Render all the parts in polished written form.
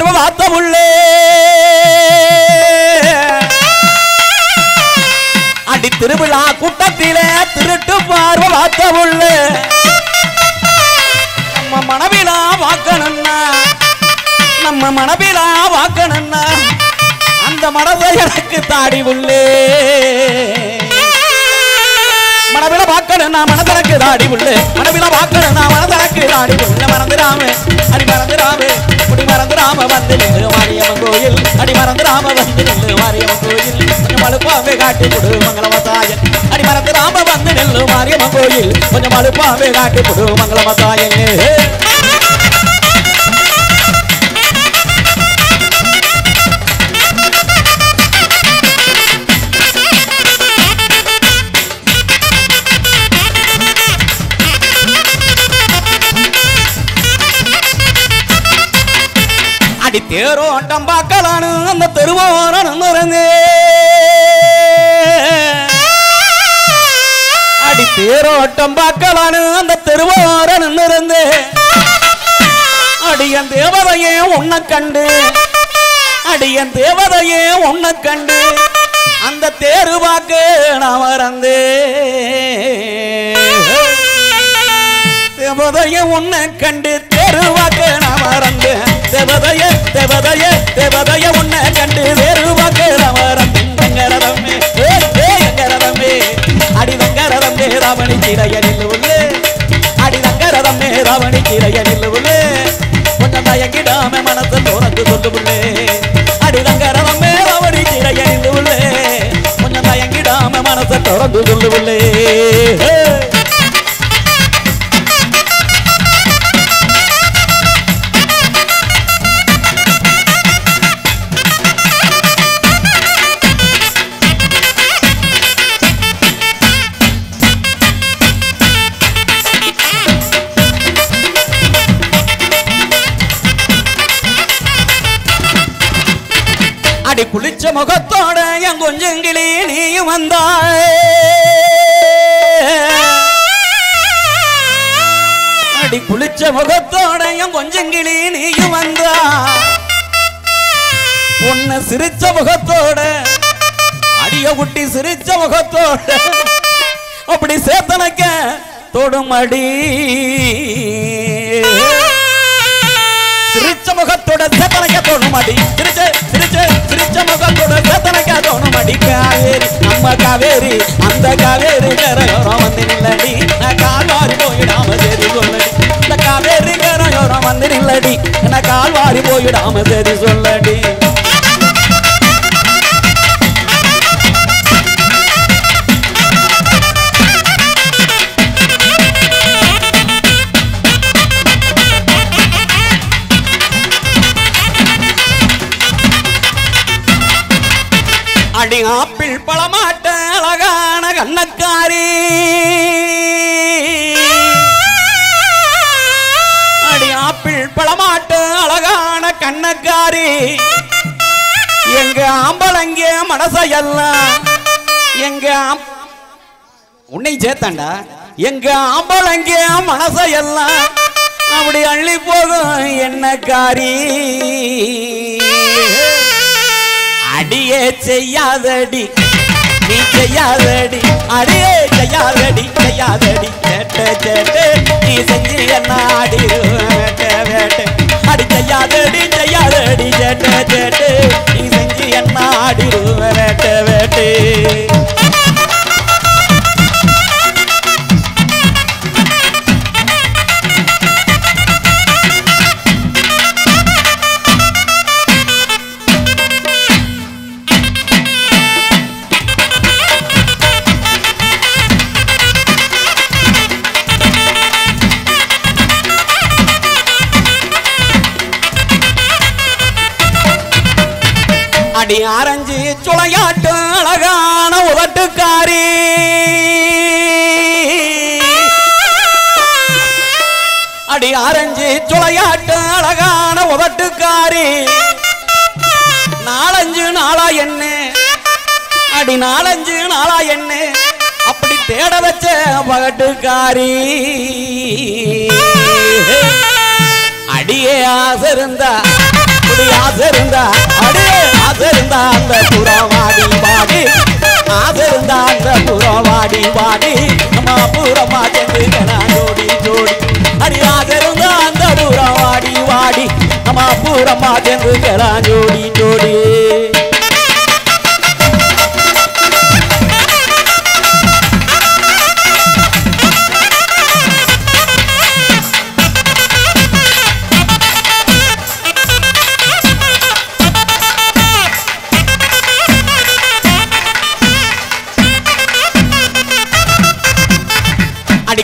பார்வை வாத்த உள்ளே அடி திருவிழா கூட்டத்திலே திருட்டு பார்வை வாத்த உள்ளே நம்ம மனவிழா வாக்கணும்னா நம்ம மனவிழா வாக்கணும்னா அந்த மனதை எனக்கு தாடி உள்ளே மனவில வாக்கணும்னா மனதனக்கு தாடி உள்ளே மனவில வாக்கணும்னா மனதனக்கு தாடி உள்ள மறந்துடாம அடி மறந்துடாம முடி மறந்துடாம வந்து நின்று மாரியம்மன் கோயில் அடி மறந்துடாம வந்து நின்று மாரியம்மன் கோயில் கொஞ்சம் அழுப்பாவே காட்டி கொடு மங்களமத்தாயன் அடி மறந்துடாம வந்து நின்று மாரியம்மன் கோயில் கொஞ்சம் அழுப்பாவே காட்டி கொடு மங்களமத்தாயன் அடி தேரோட்டம் பார்க்கலான்னு அந்த தெருவோரம் இருந்தே அடி தேரோட்டம் பார்க்கலான்னு அந்த தெருவோரம் இருந்தே அடியன் தேவதையே உன்னை கண்டு அடியன் தேவதையே உன்னை கண்டு அந்த தேரு வாக்கு நான் மறந்தே தேவதைய உன்னை கண்டு தெருவாக்க நான் மறந்து தேவதைய தேவதைய தேவதைய உன்னை கண்டு தெருவாக்க நான் மறந்து தங்கரதமே தங்கரதமே அடி தங்கரதமே ராவணி சிறையனில் உள்ளே அடி தங்கரதமே ராவணி சிறையனில் உள்ளே கொஞ்சம் தயங்கிடாம மனசை தோறந்து சொல்லு உள்ளே அடி தங்கரதமே ராவணி சிறையனில் உள்ளே கொஞ்சம் தயங்கிடாம மனசை தோறந்து சொல்லு உள்ளே அடி குளிச்ச முகத்தோட என் கொஞ்சங்கிளி நீயும் வந்தாய் அடி குளிச்ச முகத்தோட என் கொஞ்சங்கிளி நீயும் வந்தா பொண்ணு சிரிச்ச முகத்தோட அடிய குட்டி சிரிச்ச முகத்தோட அப்படி சேத்தனைக்க தொடுமடி சிரிச்ச முகத்தோட சேத்தனைக்க தொடுமடி சிரிச்ச சிரிச்ச சிரிச்ச முகத்தோட சேத்தனைக்க தொடுமடி காவேரி நம்ம காவேரி அந்த காவேரி கரையோரம் வந்து நில்லடி நான் கால்வாரி போயிடாம சரி சொல்லடி இந்த காவேரி கரையோரம் வந்து நில்லடி நான் கால்வாரி போயிடாம சரி சொல்லடி அடி ஆப்பிள் பழமாட்ட அழகான கண்ணக்காரி அடி ஆப்பிள் பழமாட்ட அழகான கண்ணக்காரி எங்க ஆம்பளங்க மனசையெல்லாம் எங்க உன்னை சேர்த்தாண்டா எங்க ஆம்பளங்க மனசையெல்லாம் அப்படி அள்ளி போகும் என்னக்காரி அடியே செய்யாதடி நீ செய்யாதடி அடியே செய்யாதடி செய்யாதடி கேட்ட கேட்டு நீ செஞ்சு என்ன ஆடி வேட்ட வேட்ட அடி செய்யாதடி செய்யாதடி கேட்ட கேட்டு நீ செஞ்சு என்ன ஆடி வேட்ட வேட்டு அடி ஆரஞ்சு சுளையாட்டு அழகான உதட்டுக்காரி அடி ஆரஞ்சு சுளையாட்டு அழகான உதட்டுக்காரி நாலஞ்சு நாளா என்ன அடி நாலஞ்சு நாளா என்ன அப்படி தேட வச்ச பகட்டுக்காரி அடியே ஆசை இருந்தா அடி ஆசருந்தா அடி ஆசருந்தா அந்த புறம் வாடி வாடி ஆசருந்தா அந்த புறம் வாடி வாடி நம்ம புறமா சென்றுக்கலாம் ஜோடி ஜோடி அடி ஆசருந்தா அந்த புறம் வாடி வாடி நம்ம புறமா சென்றுக்கலாம் ஜோடி ஜோடி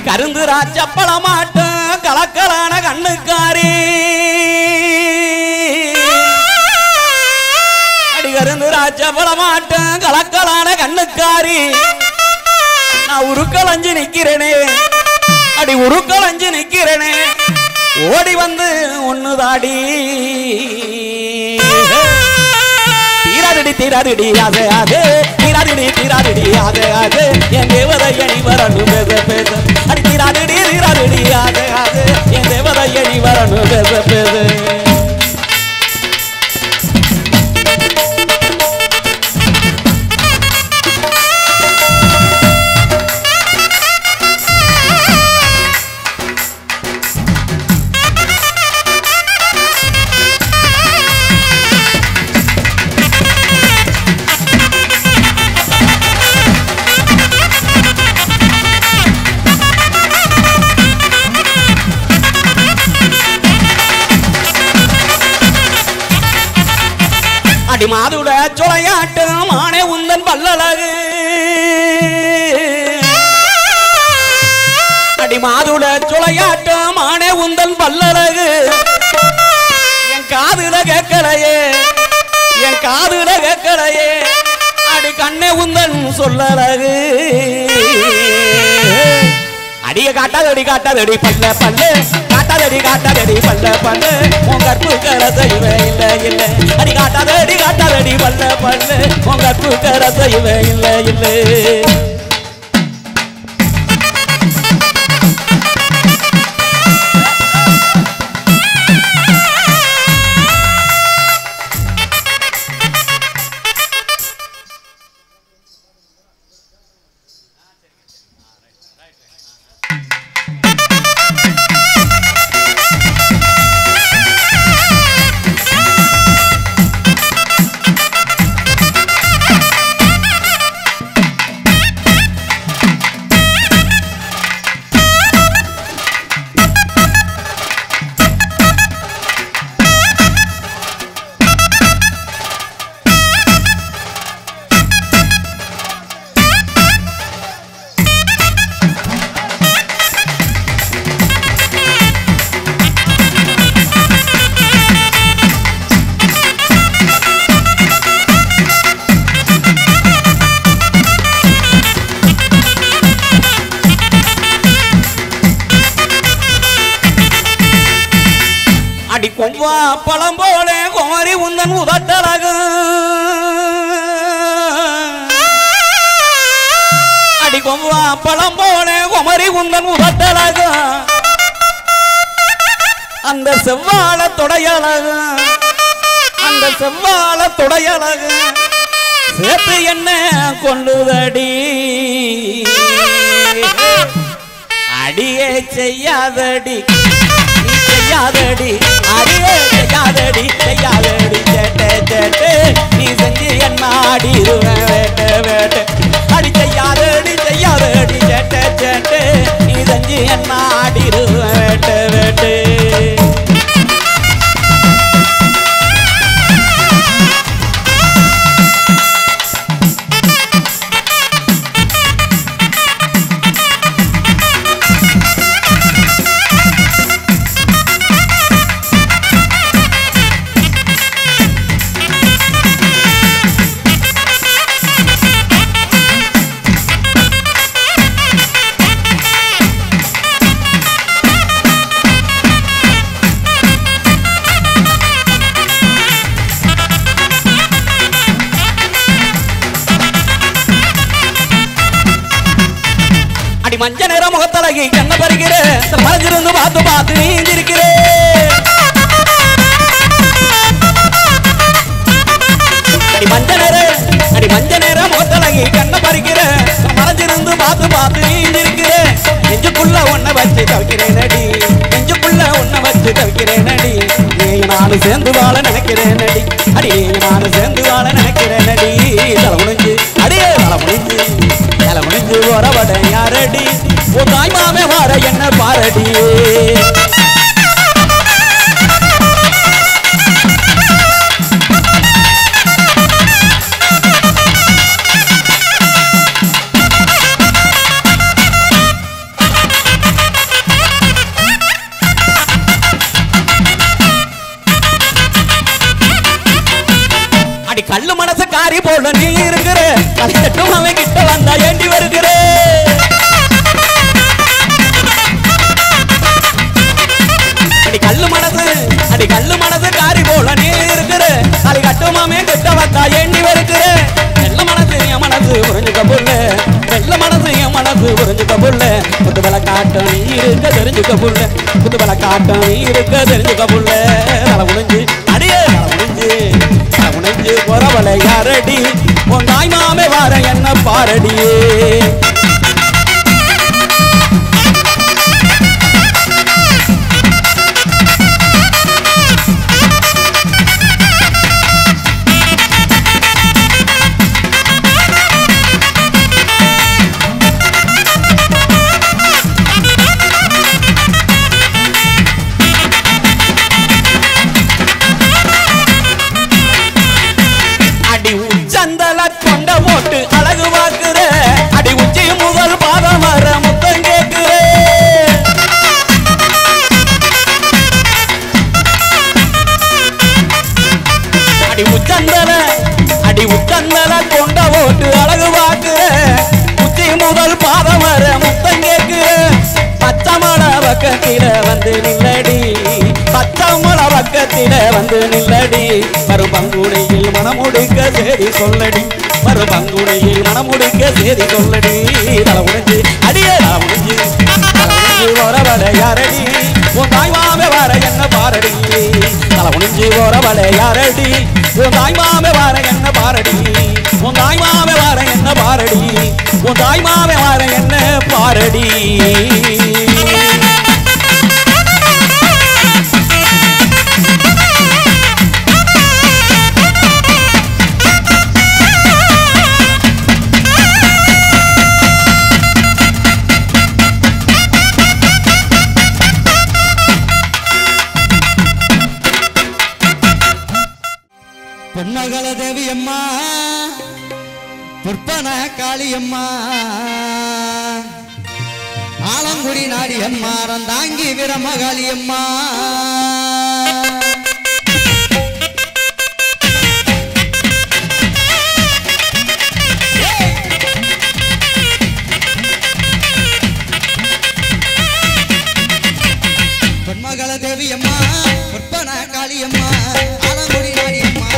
கருந்து ராஜப்பள மாட்டும் கலக்கலான கண்ணுக்காரி அடி கருந்து ராஜப்பள மாட்டும் கலக்கலான கண்ணுக்காரி நான் உருக்களஞ்சு நிக்கிறேனே அடி உருக்களஞ்சு நிக்கிறேனே ஓடி வந்து ஒண்ணுதாடி தீராதடி தீராதடி அது அது தீராதடி தீராதடி அது அது என் தேவதையணி வரணும் பேச பேச அடி தீராதடி தீராதடி அது அது என் தேவதையணி வரணும் பேச பேச அடி மாதுட சொலையாட்டும் ஆனே உந்தன் பல்லழகு அடி மாதுட சொலையாட்டும் ஆனே உந்தன் பல்லழகு என் காதுல கேட்கலையே என் காதுல கேட்கலையே அடி கண்ணே உந்தன் சொல்லழகு அடிய காட்டாதடி பல்ல பல்லு காட்டாதடி பல்ல பல்லு உன் கற்பு கரசைவே இல்ல இல்ல அடி காட்டாதடி பல்ல பல்லு உன் கற்பு கரசைவே இல்ல இல்ல கொவ்வா பழம் போல குமரி உந்தன் உதட்டழகு அடி கொவ்வா பழம் போல குமரி உந்தன் உதட்டழகு அந்த செவ்வாழ தொடையழகு அந்த செவ்வாழ தொடையழகு சேர்த்து என்ன கொள்ளுதடி அடியே செய்யாதடி செய்யாதடி அடியே செய்யாதடி செய்யாதடி சேட்டே சேட்டே நீ செஞ்சு என்ன ஆடிடுவேன் வேட்டை வேட்டை அடி செய்யாதடி செய்யாதடி சேட்டே சேட்டே நீ செஞ்சு என்ன ஆடிடுவேன் வேட்டை வேட்டை மஞ்ச நேர முகத்தழகி கண்ண பறிக்கிறேன் மறைஞ்சிருந்து பார்த்து பார்த்து நீந்திருக்கிறேன் அடி மஞ்ச நேர மோத்தலகி கண்ண பறிக்கிற மறைஞ்சிருந்து பார்த்து பார்த்து நீ இருக்கிற நெஞ்சுக்குள்ள உன்னை வச்சு தவிக்கிறேன் அடி நெஞ்சுக்குள்ள உன்னை வச்சு தவிக்கிறேன் அடி நீ நானும் சேர்ந்து வாழ நினைக்கிறேன் அடி அடி நானும் சேர்ந்து வாழ நினைக்கிறேன் அடி தலை முடிஞ்சு அடியே தலை முடிஞ்சு வரவட யாரடி உன் தாய் மாமே வார என்ன பாரடி கல்லு மனசு காரி போல நீ இருக்கிற கஷ்டம் அவன் கிட்ட வந்தா ஏண்டி வருகிற அடி கல்லு மனசு காரி போல நீ இருக்கிற அது கட்டும் அவன் கிட்ட வந்தா ஏண்டி வருகிற வெள்ள மனசு என் மனசு புரிஞ்சுக்க புள்ள வெள்ள மனசு என் மனசு புரிஞ்சுக்க புள்ள புதுவல காட்டம் நீ இருக்க தெரிஞ்சுக்க புள்ள புதுவல காட்டம் நீ இருக்க தெரிஞ்சுக்க புள்ள தலை முடிஞ்சு அடியே தலை முடிஞ்சு போறவளை யாரடி உன் தாய் மாமே வார என்ன பாரடியே அழகு வாக்குற அடி உச்சி முதல் பாதம் வர முத்தம் கேட்குற அடி உச்சந்தல கொண்ட ஓட்டு அழகு வாக்குற உச்சி முதல் பாதம் வர முத்தம் கேட்குற பச்சமல பக்கத்தில வந்து நில்லடி பச்சமல பக்கத்தில வந்து நில்லடி மறுபங்குனையில் மனமுடிக்க சேரி சொல்லடி மறுபங்குனையில் மனமுடிக்க சேரி சொல்லடி தலை முடிஞ்சு அடியே தலை முடிஞ்சு வரவட யாரடி உன் தாய் மாமே வார என்ன பாரடி தலை முடிஞ்சு வரவட யாரடி உன் தாய் மாமே வார என்ன பாரடி உன் தாய் மாமே வார என்ன பாரடி உன் தாய் மாமே வார என்ன பாரடி பொன்னகல தேவி அம்மா புற்பன காளியம்மா ஆலங்குடி நாடி அம்மா ரந்தாங்கி வீரமகாளியம்மா பொன்மகள தேவி அம்மா புற்பன காளியம்மா ஆலங்குடி நாடி அம்மா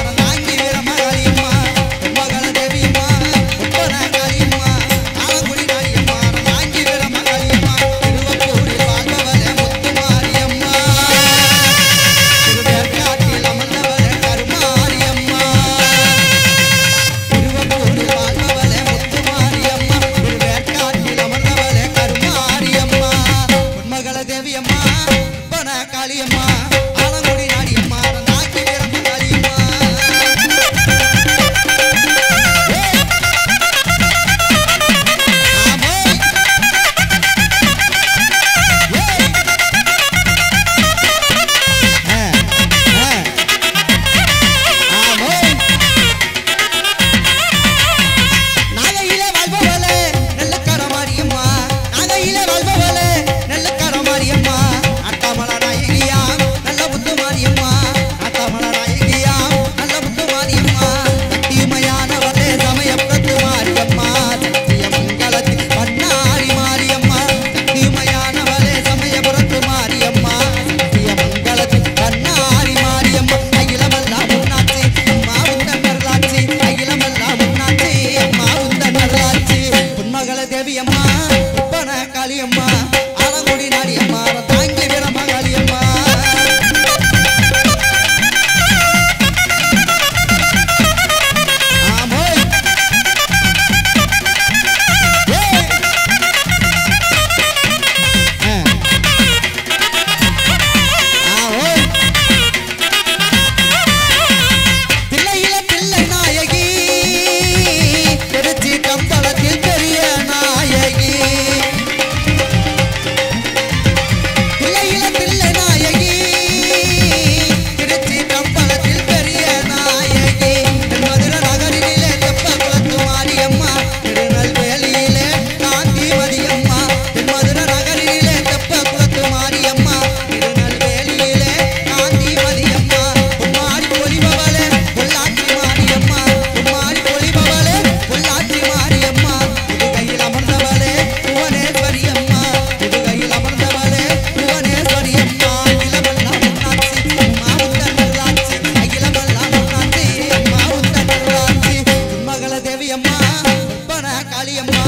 தேவியம்மா பொற்பன காளியம்மா